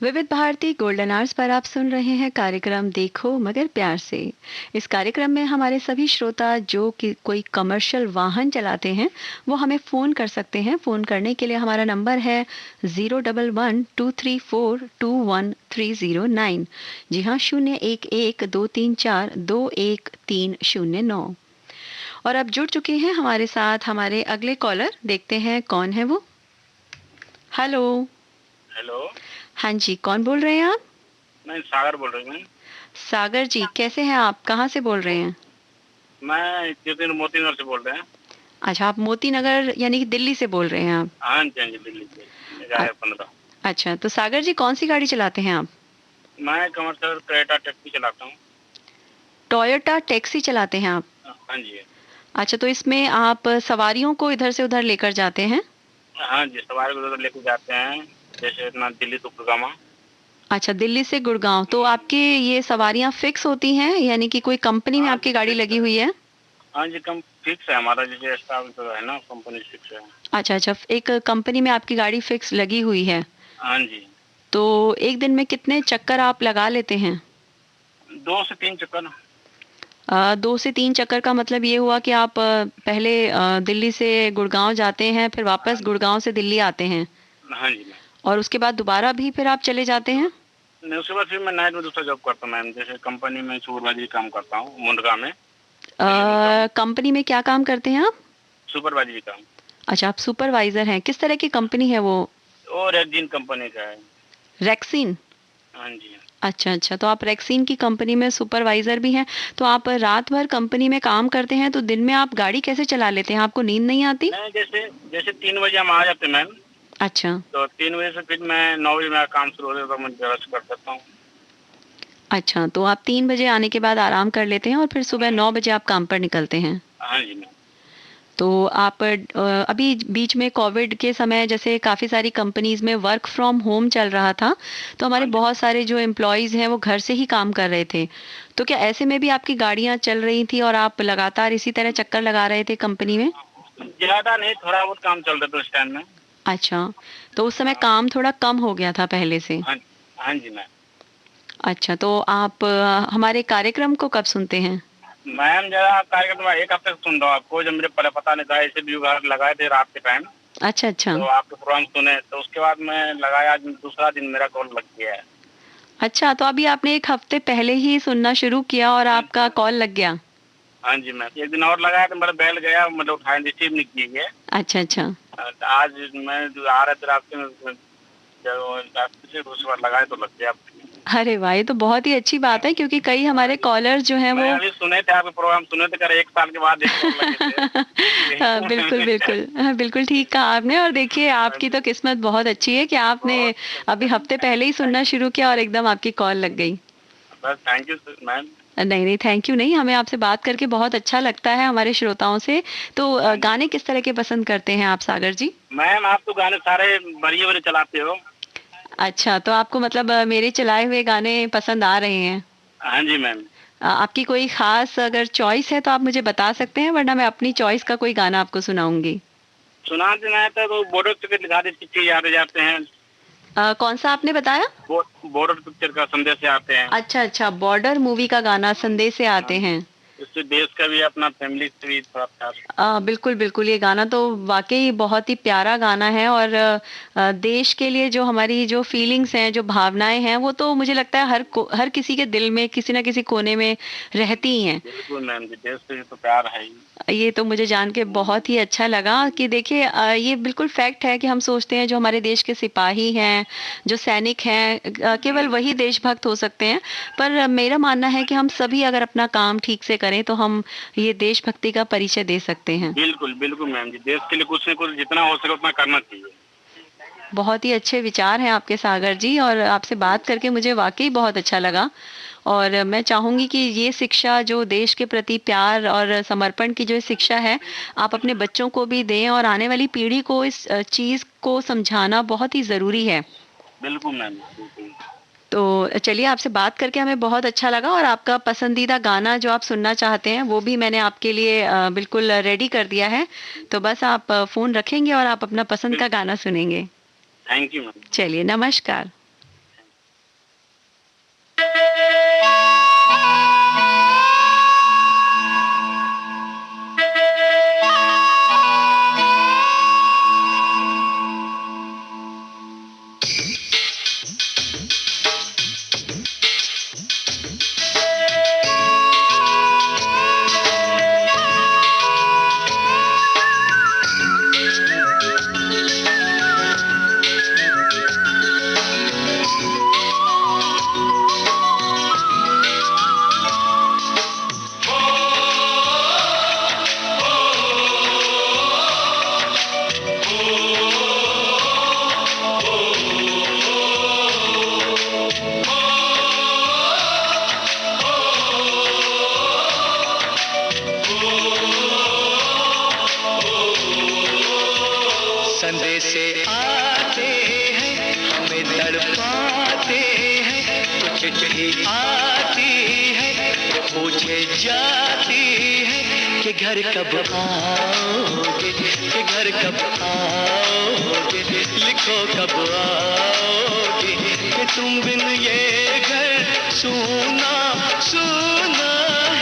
विविध भारती गोल्डन आवर्स पर आप सुन रहे हैं कार्यक्रम देखो मगर प्यार से। इस कार्यक्रम में हमारे सभी श्रोता जो कि कोई कमर्शियल वाहन चलाते हैं वो हमें फ़ोन कर सकते हैं। फ़ोन करने के लिए हमारा नंबर है 011-234-21309। जी हाँ, 011-234-21309। और अब जुड़ चुके हैं हमारे साथ हमारे अगले कॉलर। देखते हैं कौन है वो। हेलो। हेलो। हाँ जी, कौन बोल रहे हैं आप? मैं सागर बोल रही हूँ। सागर जी, कैसे हैं आप? कहाँ से बोल रहे हैं? मैं मोती नगर से बोल रहे हैं। अच्छा, आप मोती नगर यानी कि दिल्ली से बोल रहे हैं आप? हाँ जी, दिल्ली से 15। अच्छा, तो सागर जी कौन सी गाड़ी चलाते हैं आप? मैं कमर्शियल टोयोटा टैक्सी चलाता हूँ। टोयोटा टैक्सी चलाते हैं आप? हाँ जी। अच्छा, तो इसमें आप सवारियों को इधर से उधर लेकर जाते हैं? हाँ जी, सवारी को उधर लेकर जाते हैं, जैसे अपना दिल्ली to गुड़गांव। अच्छा, दिल्ली से गुड़गांव। तो आपके ये सवारियां फिक्स होती हैं यानी कि कोई कंपनी में आपकी गाड़ी लगी हुई है? हाँ जी, कम फिक्स है हमारा, जैसे स्टाफ तो है ना, कंपनी फिक्स है। अच्छा, एक कंपनी में आपकी गाड़ी फिक्स लगी हुई है। हाँ जी। तो एक दिन में कितने चक्कर आप लगा लेते हैं? 2 से 3 चक्कर। 2 से 3 चक्कर का मतलब ये हुआ कि आप पहले दिल्ली से गुड़गांव जाते हैं, फिर वापस गुड़गांव से दिल्ली आते हैं। हाँ जी। और उसके बाद दोबारा भी फिर आप चले जाते हैं? नहीं, उसके बाद फिर मैं नाइट में दूसरा जॉब करता हूँ मैम, जैसे कंपनी में सुपरवाइजरी काम करता हूँ मुंडका में। कंपनी में क्या काम करते हैं आप? सुपरवाइजरी काम। अच्छा, आप सुपरवाइजर हैं। किस तरह की कंपनी है वो? रेक्सीन कंपनी का है। रेक्सीन? हाँ जी। अच्छा, तो आप रेक्सीन की कंपनी में सुपरवाइजर भी हैं। तो आप रात भर कंपनी में काम करते हैं, तो दिन में आप गाड़ी कैसे चला लेते हैं? आपको नींद नहीं आती? नहीं, जैसे 3 बजे हम आ जाते हैं मैम। अच्छा। तो 3 बजे से फिर मैं 9 बजे मेरा काम शुरू हो जाता है, तो मैं रेस्ट कर सकता हूँ। अच्छा, तो आप 3 बजे आने के बाद आराम कर लेते हैं और फिर सुबह 9 बजे आप काम पर निकलते हैं। हाँ जी मैम। तो आप अभी बीच में कोविड के समय जैसे काफ़ी सारी कंपनीज में वर्क फ्रॉम होम चल रहा था, तो हमारे बहुत सारे जो एम्प्लॉयज़ हैं वो घर से ही काम कर रहे थे। तो क्या ऐसे में भी आपकी गाड़ियाँ चल रही थी और आप लगातार इसी तरह चक्कर लगा रहे थे कंपनी में? ज़्यादा नहीं, थोड़ा बहुत काम चल रहा था उस टाइम में। अच्छा, तो उस समय काम थोड़ा कम हो गया था पहले से? हाँ जी मैम। अच्छा, तो आप हमारे कार्यक्रम को कब सुनते हैं? मैम जरा कार्यक्रम में एक हफ्ते से सुन रहा हूँ आपको, जब मुझे पहले पता नहीं था, ऐसे व्यू लगाए थे रात के टाइम, अच्छा अच्छा। तो आपके प्रोग्राम सुने, तो उसके बाद मैं लगाया, आज दूसरा दिन मेरा कॉल लग गया है। अच्छा, तो अभी आपने एक हफ्ते पहले ही सुनना शुरू किया और आपका कॉल लग गया? हाँ जी मैम, एक दिन और लगाया तो मेरा बैल गया, मतलब उठाया, रिसीव नहीं किए गए। अच्छा अच्छा। आज मैं जो आ रहे थे रास्ते में, जब रास्ते से दूसरी बार लगाया तो लग गया। अरे वाह, ये तो बहुत ही अच्छी बात है, क्योंकि कई हमारे कॉलर्स जो हैं वो अभी सुने थे आपके प्रोग्राम, सुने थे, कर 1 साल के बाद लगे थे। हाँ, बिल्कुल बिल्कुल, हाँ, बिल्कुल ठीक कहा आपने। और देखिए, आपकी तो किस्मत बहुत अच्छी है कि आपने अभी हफ्ते पहले ही सुनना शुरू किया और एकदम आपकी कॉल लग गई। बस थैंक यू मैम। नहीं नहीं, थैंक यू नहीं, हमें आपसे बात करके बहुत अच्छा लगता है, हमारे श्रोताओं से। तो गाने किस तरह के पसंद करते हैं आप सागर जी? मैम आप तो गाने सारे बढ़िया बढ़िया चलाते हो। अच्छा, तो आपको मतलब मेरे चलाए हुए गाने पसंद आ रहे हैं? हाँ जी मैम। आपकी कोई खास अगर चॉइस है तो आप मुझे बता सकते हैं, वरना मैं अपनी चॉइस का कोई गाना आपको सुनाऊंगी। सुना देना है तो बॉर्डर टिकट लिखा दे, चिट्ठी याद जाते हैं। कौन सा आपने बताया? बॉर्डर पिक्चर का संदेश से आते हैं। अच्छा अच्छा, बॉर्डर मूवी का गाना संदेश से आते हैं। इससे देश का भी, अपना फैमिली से भी थोड़ा प्यार। बिल्कुल बिल्कुल, ये गाना तो वाकई बहुत ही प्यारा गाना है। और देश के लिए जो हमारी जो फीलिंग्स हैं, जो भावनाएं हैं, वो तो मुझे लगता है हर किसी के दिल में किसी ना किसी कोने में रहती ही हैं। बिल्कुल मैम जी, देश से तो प्यार है ही। ये तो मुझे जान के बहुत ही अच्छा लगा कि देखिए, ये बिल्कुल फैक्ट है कि हम सोचते हैं जो हमारे देश के सिपाही हैं, जो सैनिक हैं, केवल वही देशभक्त हो सकते हैं। पर मेरा मानना है कि हम सभी अगर अपना काम ठीक से करें तो हम ये देशभक्ति का परिचय दे सकते हैं। बिल्कुल बिल्कुल मैम जी, देश के लिए कुछ न कुछ जितना हो सके उतना करना चाहिए। बहुत ही अच्छे विचार हैं आपके सागर जी, और आपसे बात करके मुझे वाकई बहुत अच्छा लगा। और मैं चाहूँगी कि ये शिक्षा, जो देश के प्रति प्यार और समर्पण की जो शिक्षा है, आप अपने बच्चों को भी दें, और आने वाली पीढ़ी को इस चीज़ को समझाना बहुत ही ज़रूरी है। बिल्कुल मैम, बिल्कुल। तो चलिए, आपसे बात करके हमें बहुत अच्छा लगा, और आपका पसंदीदा गाना जो आप सुनना चाहते हैं वो भी मैंने आपके लिए बिल्कुल रेडी कर दिया है। तो बस आप फ़ोन रखेंगे और आप अपना पसंद का गाना सुनेंगे। Thank you ma'am. चलिए, नमस्कार। संदेशे आते हैं, हमें तड़पाते हैं, कुछ चिट्ठी आती है, वो पूछे जाती है कि घर कब आओगे, कि घर कब आओगे, लिखो कब आओगे, कि तुम बिन ये घर सूना सूना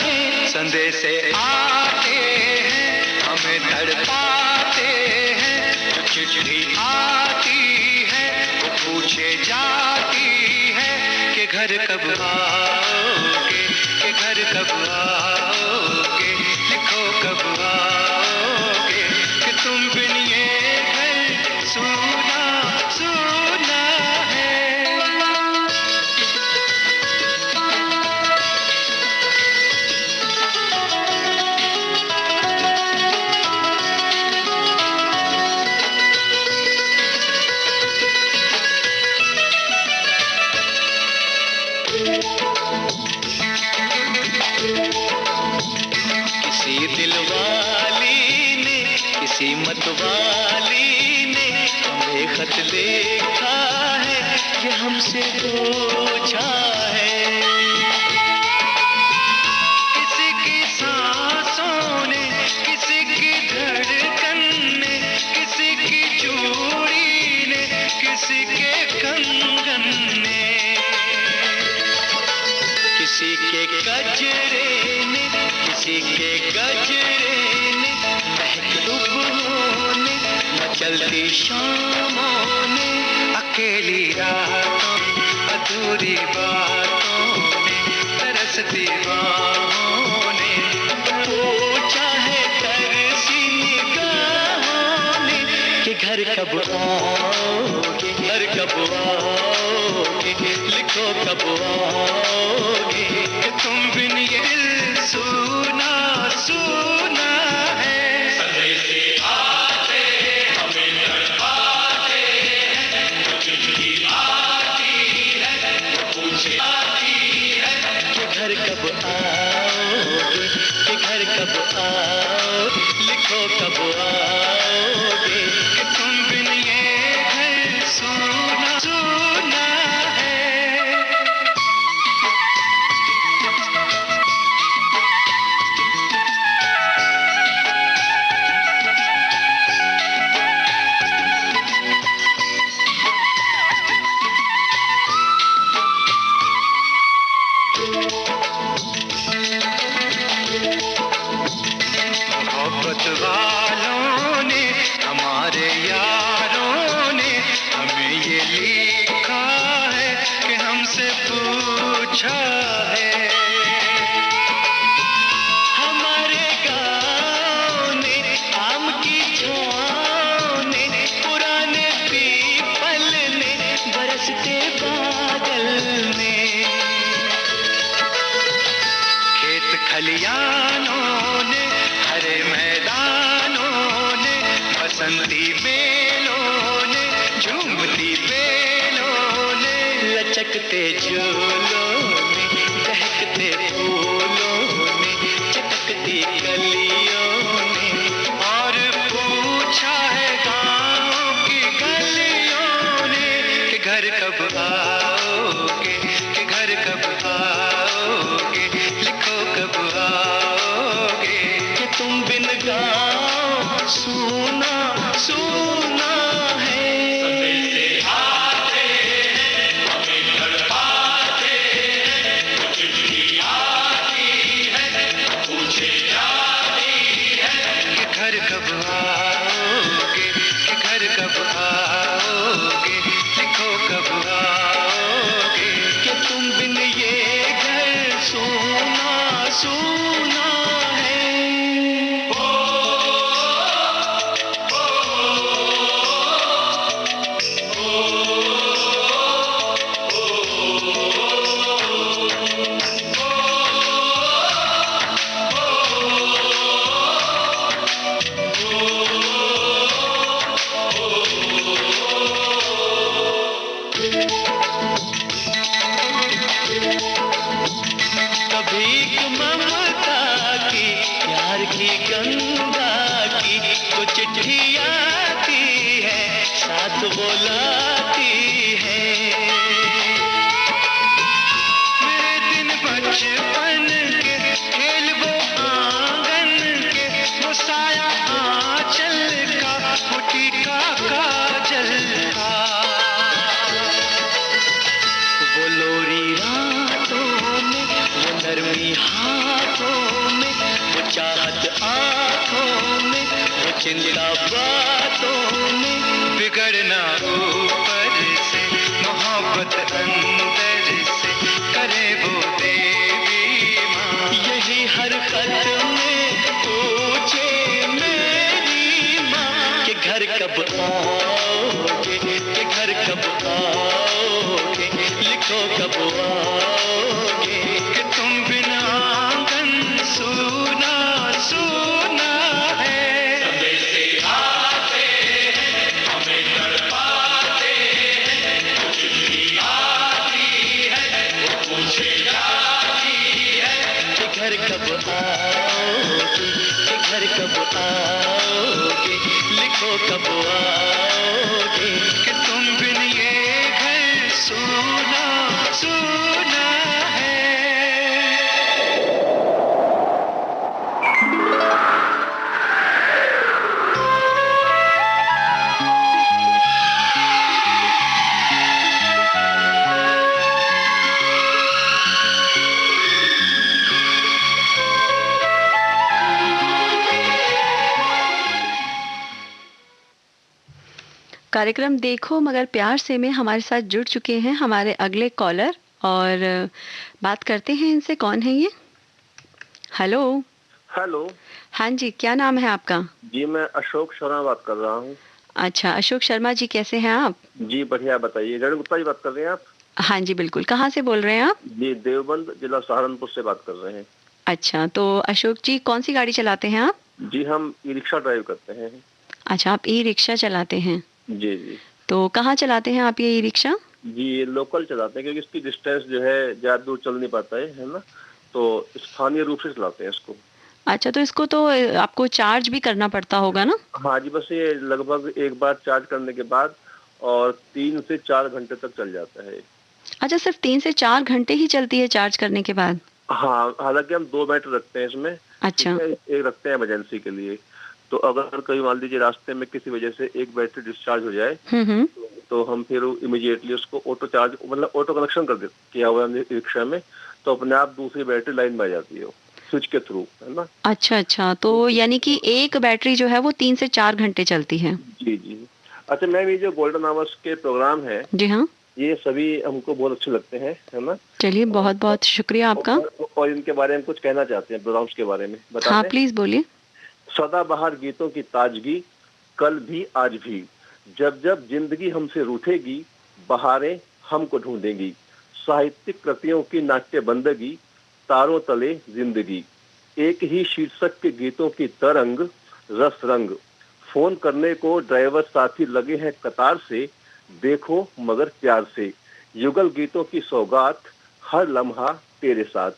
है। संदेशे आते हैं, हमें तड़पाते हैं, चिट्ठी आती है, वो पूछे जाती है कि घर कब आओगे, कि घर कब आओगे, लिखो कब आओगे, कि तुम बिन ये घर सूना सूना है। किसी दिलवाली ने, किसी मतवाली ने हमें खत लिखा है, ये हमसे पूछा है। किसी की सांसों ने, किसी की धड़कन ने, किसी की चूड़ी ने, किसी के कंगन ने, किसी के गजरे ने, चांदी के गजरे ने महक सुबहों ने मचलती शामों ने अकेली रातों अधूरी बातों ने तरसती बाहों ने पूछा है तरसी निगाहों ने कि घर कब आओगे, घर कब आओगे, लिखो कब आओगे कि तुम बिन ये दिल सुना सुना है। संदेशे आते हमें तड़पाते हैं, चिट्ठी आती है पूछे आती है कि घर कब आओगे, कि घर कब आओ, लिखो कब आओगे कि तुम बिन ये घर सुना सुना है। मोहब्बत वालों ने हमारे यारों ने हमें ये लिखा है कि हमसे पूछा है। हमारे गाँव ने आम की छाँव ने पुराने पीपल ने बरसते बादल ने खेत खलियानों ने हरे मैदानों ने बसंती बेलों ने झूमती बेलों ने लचकते झूलों ने दहकते फूलों ने चटकती गलियों ने और पूछा है गाँव की गलियों ने कि घर कब आओगे, कि घर कब आओगे, लिखो कब आओगे कि तुम बिन गाँव सुना सुना है। संदेशे आते हैं हमें तड़पाते हैं, चिट्ठी आती है पूछे जाती है कि घर कब आओगे, कि घर कब आओगे, लिखो कब आओगे कि तुम बिन ये घर सुना सुना है। कभी ममता की प्यार की गंगा की तो चिट्ठी आती है साथ बुलाती है। मेरे दिन बचपन के खेल वो आंगन के वो साया आंचल का वो टीका काजल का वो लोरी रातों में वो नरमी हाथों में वो चाहत आँखों में वो चिंता बातों में बिगड़ना ऊपर से मोहब्बत अंदर से करे वो देवी माँ। यही हर खत में पूछे मेरी माँ कि घर कब आओगे, कि घर कब आओगे, लिखो कब आओगे कि तुम बिन आंगन सुना सुना है। संदेशे आते हैं हमें तड़पाते हैं, चिट्ठी आती है वो पूछे जाती है कि घर कब आओगे, कि घर कब आओगे, लिखो कब आओगे कि तुम बिन ये घर सुना सुना है। कार्यक्रम देखो मगर प्यार से में हमारे साथ जुड़ चुके हैं हमारे अगले कॉलर और बात करते हैं इनसे। कौन है ये? हेलो। हेलो। हाँ जी, क्या नाम है आपका? जी मैं अशोक शर्मा बात कर रहा हूँ। अच्छा, अशोक शर्मा जी, कैसे हैं आप? जी बढ़िया, बताइए। रणु गुप्ता जी बात कर रहे हैं आप? हाँ जी बिल्कुल। कहाँ से बोल रहे हैं आप? जी देवबंद जिला सहारनपुर से बात कर रहे हैं। अच्छा, तो अशोक जी कौन सी गाड़ी चलाते हैं आप? जी हम ई रिक्शा ड्राइव करते हैं। अच्छा, आप ई रिक्शा चलाते हैं। जी जी। तो कहाँ चलाते हैं आप ये ई रिक्शा? जी ये लोकल चलाते हैं क्योंकि इसकी डिस्टेंस जो है ज्यादा दूर चल नहीं पाता है ना, तो स्थानीय रूप से चलाते हैं इसको। अच्छा, तो इसको तो आपको चार्ज भी करना पड़ता होगा ना? हाँ जी, बस ये लगभग एक बार चार्ज करने के बाद और 3 से 4 घंटे तक चल जाता है। अच्छा, सिर्फ 3 से 4 घंटे ही चलती है चार्ज करने के बाद? हाँ, हालांकि हम 2 बैटरी रखते हैं इसमें। अच्छा। एक रखते हैं इमरजेंसी के लिए, तो अगर कभी मान लीजिए रास्ते में किसी वजह से एक बैटरी डिस्चार्ज हो जाए तो हम फिर इमीडिएटली उसको ऑटो चार्ज, मतलब ऑटो कनेक्शन किया हुआ है हमने रिक्शा में, तो अपने आप दूसरी बैटरी लाइन में आ जाती है स्विच के थ्रू, है ना। अच्छा अच्छा, तो यानी कि एक बैटरी जो है वो 3 से 4 घंटे चलती है। जी जी। अच्छा मैम, ये जो गोल्डन आवर्स के प्रोग्राम है, जी हाँ, ये सभी हमको बहुत अच्छे लगते हैं, है ना। चलिए, बहुत बहुत शुक्रिया आपका। और इनके बारे में कुछ कहना चाहते हैं, प्रोग्राम्स के बारे में बताते हैं? हाँ प्लीज बोलिए। सदाबहार गीतों की ताजगी, कल भी आज भी, जब जब जिंदगी हमसे रूठेगी, बहारें हमको ढूंढेंगी, साहित्यिक कृतियों की नाट्य बंदगी, तारों तले जिंदगी, एक ही शीर्षक के गीतों की तरंग, रस रंग, फोन करने को ड्राइवर साथी लगे हैं कतार से, देखो मगर प्यार से, युगल गीतों की सौगात, हर लम्हा तेरे साथ,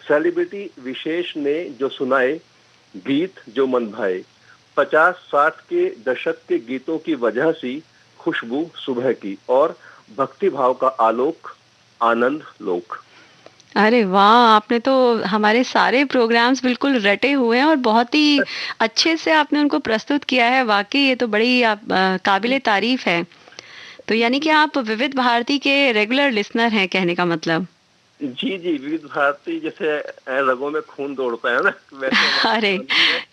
सेलिब्रिटी विशेष ने जो सुनाए गीत जो मन भाए, 50-60 के दशक के गीतों की वजह सी खुशबू सुबह की, और भक्ति भाव का आलोक, आनंद लोक। अरे वाह, आपने तो हमारे सारे प्रोग्राम्स बिल्कुल रटे हुए हैं और बहुत ही अच्छे से आपने उनको प्रस्तुत किया है। वाकई ये तो बड़ी काबिले तारीफ है। तो यानी कि आप विविध भारती के रेगुलर लिसनर हैं, कहने का मतलब। जी जी, विविध भारती जैसे रगों में खून दौड़ता है ना, वैसे। अरे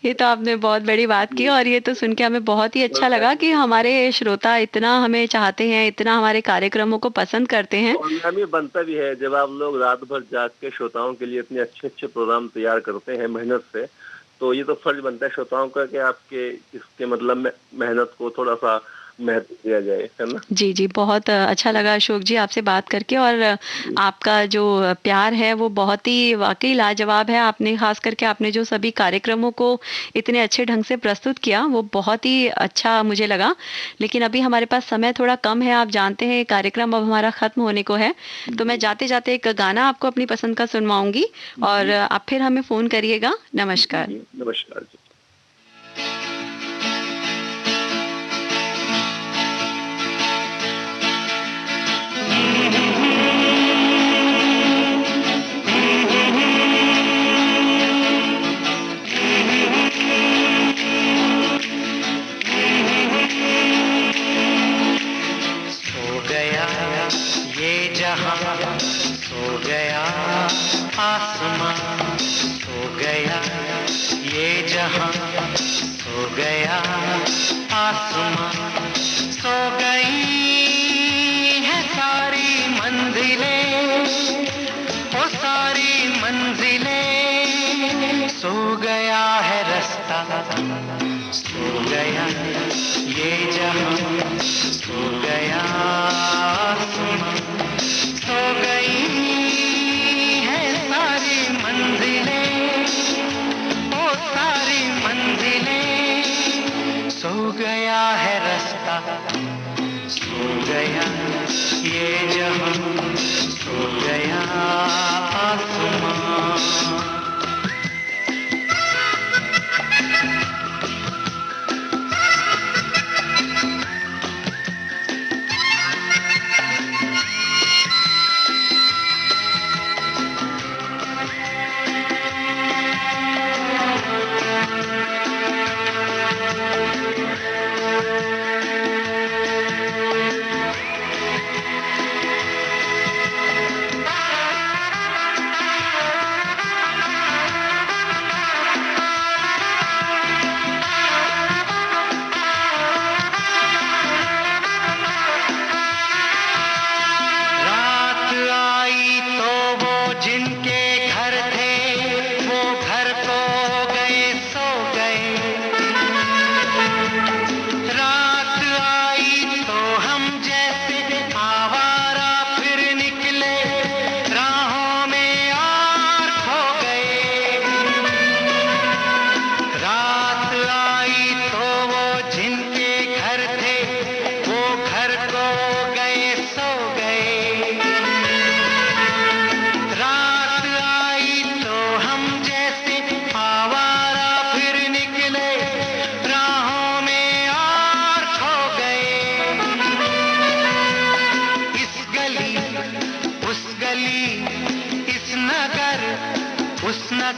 ये तो आपने बहुत बड़ी बात की, और ये तो सुन के हमें बहुत ही अच्छा लगा कि हमारे श्रोता इतना हमें चाहते हैं, इतना हमारे कार्यक्रमों को पसंद करते हैं। और हमें बनता भी है, जब आप लोग रात भर जाग के श्रोताओं के लिए इतने अच्छे अच्छे प्रोग्राम तैयार करते हैं मेहनत से, तो ये तो फर्ज बनता है श्रोताओं का कि आपके इसके मतलब मेहनत को थोड़ा सा महत्व दिया जाए, है ना। जी जी, बहुत अच्छा लगा अशोक जी आपसे बात करके, और आपका जो प्यार है वो बहुत ही वाकई लाजवाब है। आपने खास करके आपने जो सभी कार्यक्रमों को इतने अच्छे ढंग से प्रस्तुत किया वो बहुत ही अच्छा मुझे लगा। लेकिन अभी हमारे पास समय थोड़ा कम है, आप जानते हैं कार्यक्रम अब हमारा खत्म होने को है, तो मैं जाते जाते एक गाना आपको अपनी पसंद का सुनवाऊंगी और आप फिर हमें फोन करिएगा। नमस्कार। नमस्कार जी। सो गया आसमां, सो गया ये जहां, सो गया आसमां, सो गई है सारी मंजिलें, ओ सारी मंजिलें, सो गया है रास्ता, सो गया ये जहां, सो गया आसमां, सो गई है सारी मंजिलें, ओ सारी मंजिलें, सो गया है रास्ता, सो गया ये जहां, सो गया आसमां।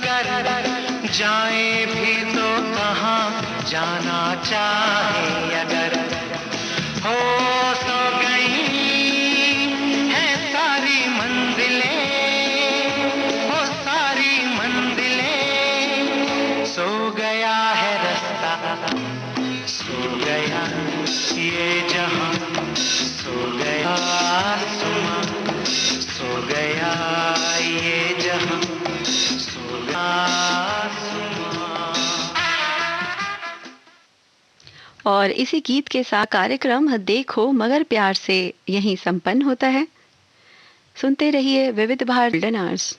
अगर जाए भी तो कहाँ जाना चाहे अगर हो सो गई है सारी मंजिलें हो सारी मंजिलें सो गया है रास्ता सो गया ये जहां सो गया आसमां सो गया ये जहां सो गया आसमां। और इसी गीत के साथ कार्यक्रम देखो मगर प्यार से यहीं संपन्न होता है। सुनते रहिए विविध भारती गोल्डन आवर्स।